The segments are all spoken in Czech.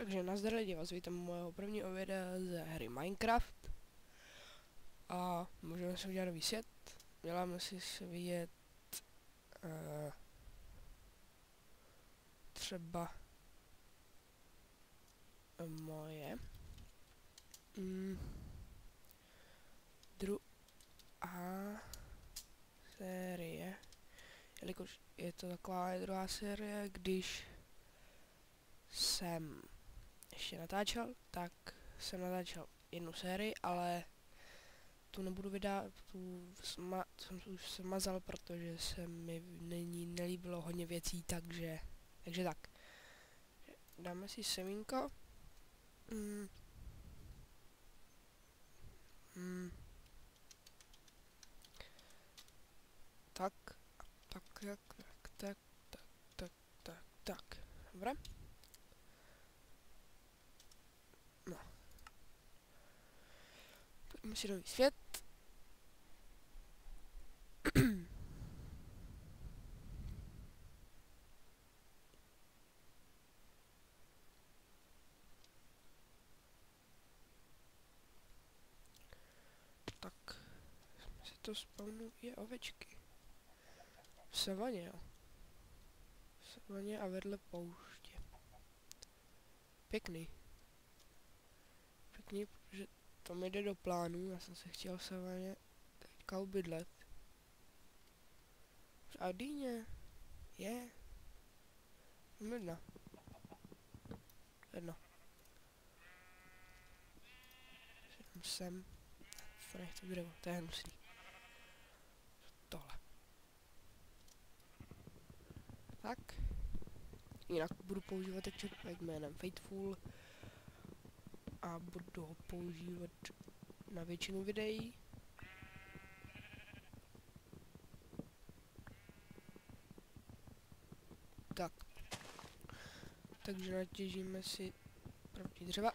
Takže nazdar lidi, vás vítám u mého prvního videa ze hry Minecraft. A můžeme si udělat nový svět. Děláme si svět třeba moje druhá série, jelikož je to taková druhá série, když jsem ještě natáčel, tak jsem natáčel jednu sérii, ale tu nebudu vydávat, jsem už smazal, protože se mi nelíbilo hodně věcí, takže tak. Dáme si semínko. Tak. Dobré. No. Pojďme si nový svět. Tak. Se to spawnují ovečky. V savaně, jo. V savaně a vedle pouště. Pěkný, protože to mi jde do plánu, já jsem se chtěl v savaně teďka ubydlet. A dýně je. Jedno. Sem. To nechci dřevo, to je hnusný. Tohle. Tak. Jinak budu používat jackpack jménem Faithful. A budu ho používat na většinu videí. Tak. Takže natěžíme si první dřeva.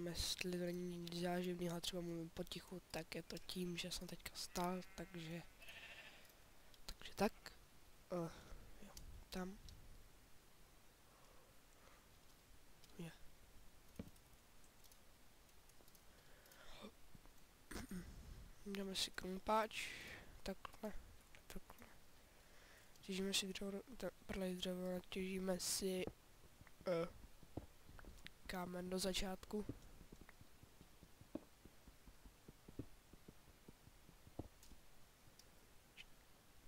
Jestli to není nic záživného, třeba mluvím potichu, tak je to tím, že jsem teďka vstal, takže tak. Jo, tam. Je. Dáme si krumpáč, takhle. Těžíme si dřevo, natěžíme si kámen do začátku.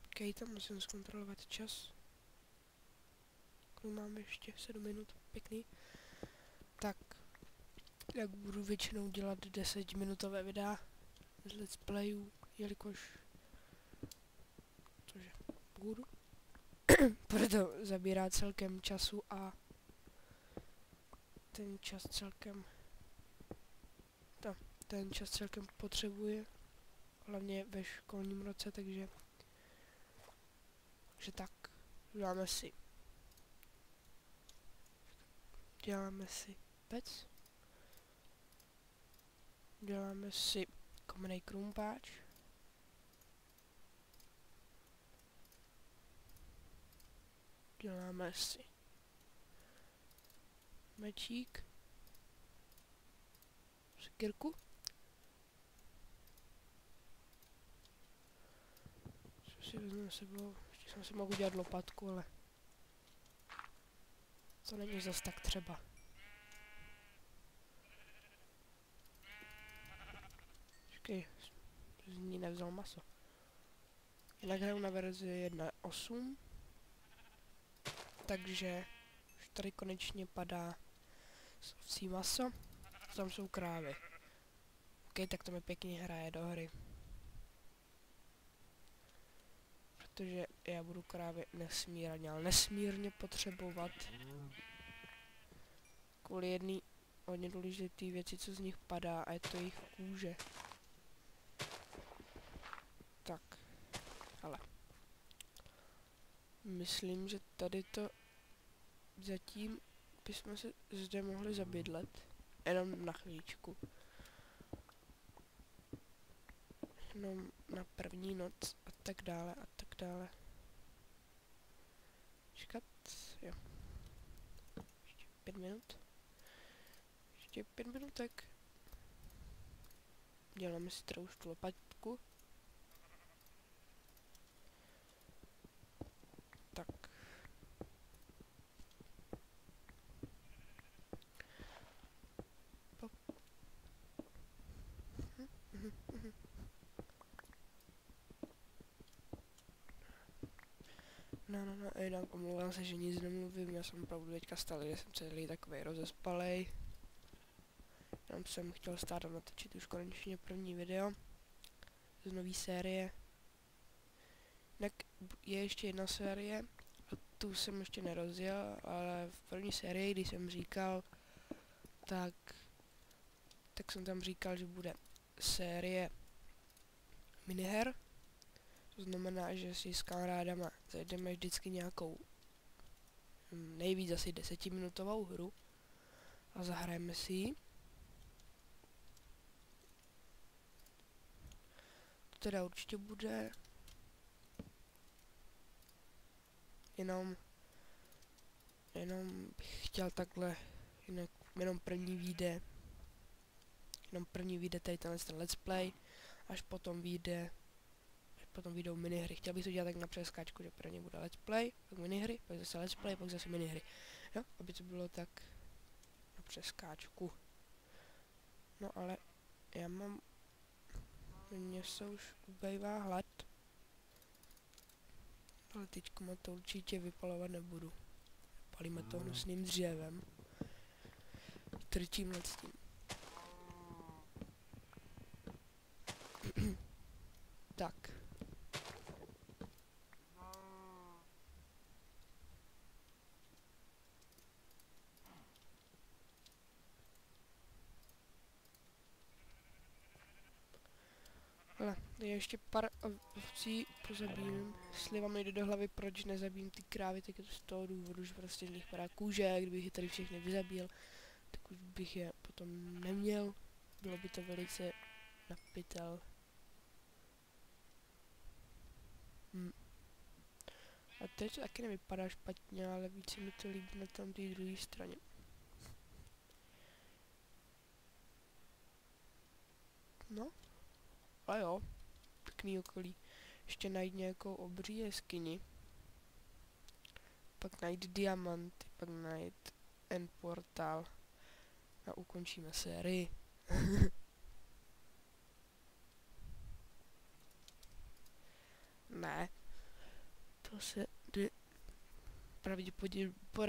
Okej, tam musím zkontrolovat čas. Máme ještě 7 minut, pěkný. Tak, jak budu většinou dělat 10minutové videa z let's playů, jelikož budu. Bude to zabírá celkem času a ten čas celkem potřebuje, hlavně ve školním roce, takže tak. Děláme si pec. Děláme si kamenný krumpáč. Děláme si mečík. Sekyrku. Co si vezmeme sebou? Ještě jsem si mohl udělat lopatku, ale to není zas tak třeba. Počkej, z ní nevzal maso. Jinak hraju na verzi 1.8. Takže už tady konečně padá ovcí maso. Tam jsou krávy. Ok, tak to mi pěkně hraje do hry. Protože já budu krávy nesmírně potřebovat. Kvůli jedné hodně důležité věci, co z nich padá, a je to jejich kůže. Tak, ale myslím, že tady to zatím bychom se zde mohli zabydlet. Jenom na chvíličku. Jenom na první noc a tak dále. Čekat, jo. minut. Ještě 5 minutek. Děláme si teda už tu lopatku. Tak. No, jinak omlouvám se, že nic nemluvím, já jsem opravdu teďka stál, že jsem celý takovej rozespalej. Jenom jsem chtěl stát a natočit už konečně první video z nové série. Jinak je ještě jedna série, a tu jsem ještě nerozjel, ale v první sérii, když jsem říkal, tak jsem tam říkal, že bude série miniher. To znamená, že si s kamarádama zajdeme vždycky nějakou nejvíc asi 10minutovou hru a zahrajeme si ji. To teda určitě bude. Jenom bych chtěl takhle, jenom první vyjde tady ten let's play, až potom vyjdou minihry. Chtěl bych to dělat tak na přeskáčku, že první bude let's play, pak minihry, pak zase let's play, pak zase minihry. Jo, aby to bylo tak na přeskáčku. No ale mně se už ubejvá hlad. Ale teďko to určitě vypalovat nebudu. Palíme to hnusným dřevem. Trčím nad tím. Tak. Hele, ještě pár ovcí pozabím. Jestli vám nejde do hlavy, proč nezabím ty krávy, tak je to z toho důvodu, že prostě z nich padá kůže, kdybych je tady všechny vyzabil, tak už bych je potom neměl. Bylo by to velice na pytel. A teď to taky nevypadá špatně, ale více mi to líbí na tam té druhé straně. No, a jo, pěkný okolí. Ještě najít nějakou obří jeskyni. Pak najít diamanty, pak najít end portál. A ukončíme sérii. Ne. To se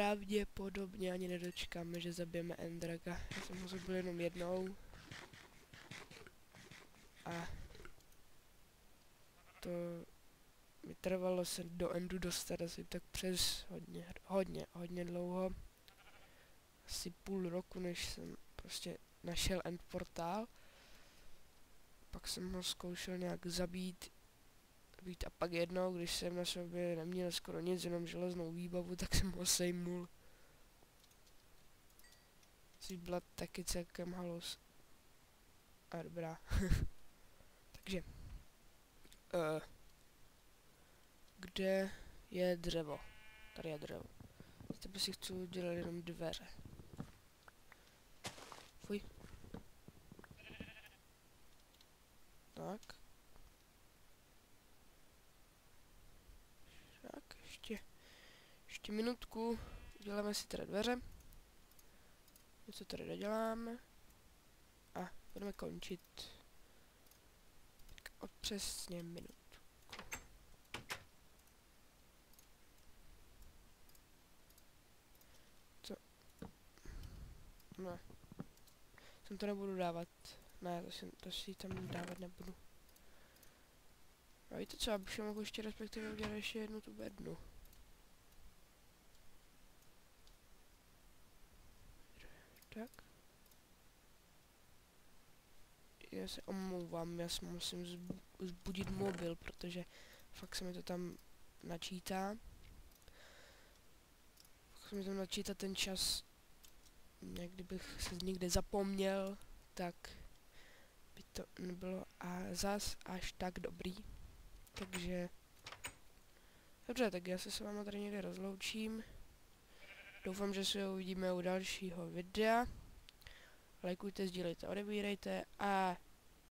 pravděpodobně ani nedočkáme, že zabijeme Endraga. Já jsem ho zabil jenom jednou. A to mi trvalo se do endu dostat asi tak přes hodně dlouho. Asi půl roku, než jsem prostě našel end portál. Pak jsem ho zkoušel nějak zabít a pak jednou, když jsem na sobě neměl skoro nic, jenom železnou výbavu, tak jsem ho sejmul. Což byla taky celkem halus. A dobrá. Takže. Kde je dřevo? Tady je dřevo. Z tebe si chci udělat jenom dveře. Fuj. Tak. Tak, ještě minutku. Uděláme si teda dveře. Něco tady doděláme. A budeme končit. Tak přesně minutku. Co? Ne. Jsem to nebudu dávat. Ne, to si tam dávat nebudu. A víte co, abych mohl ještě respektive udělat ještě jednu tu bednu. Tak. Já se omlouvám, já si musím zbudit mobil, protože fakt se mi to tam načítá. Fakt se mi tam načítá ten čas, kdybych se někde zapomněl, tak by to nebylo zas až tak dobrý. Takže dobře, tak já se s váma tady někde rozloučím. Doufám, že se uvidíme u dalšího videa. Lajkujte, sdílejte, odebírejte a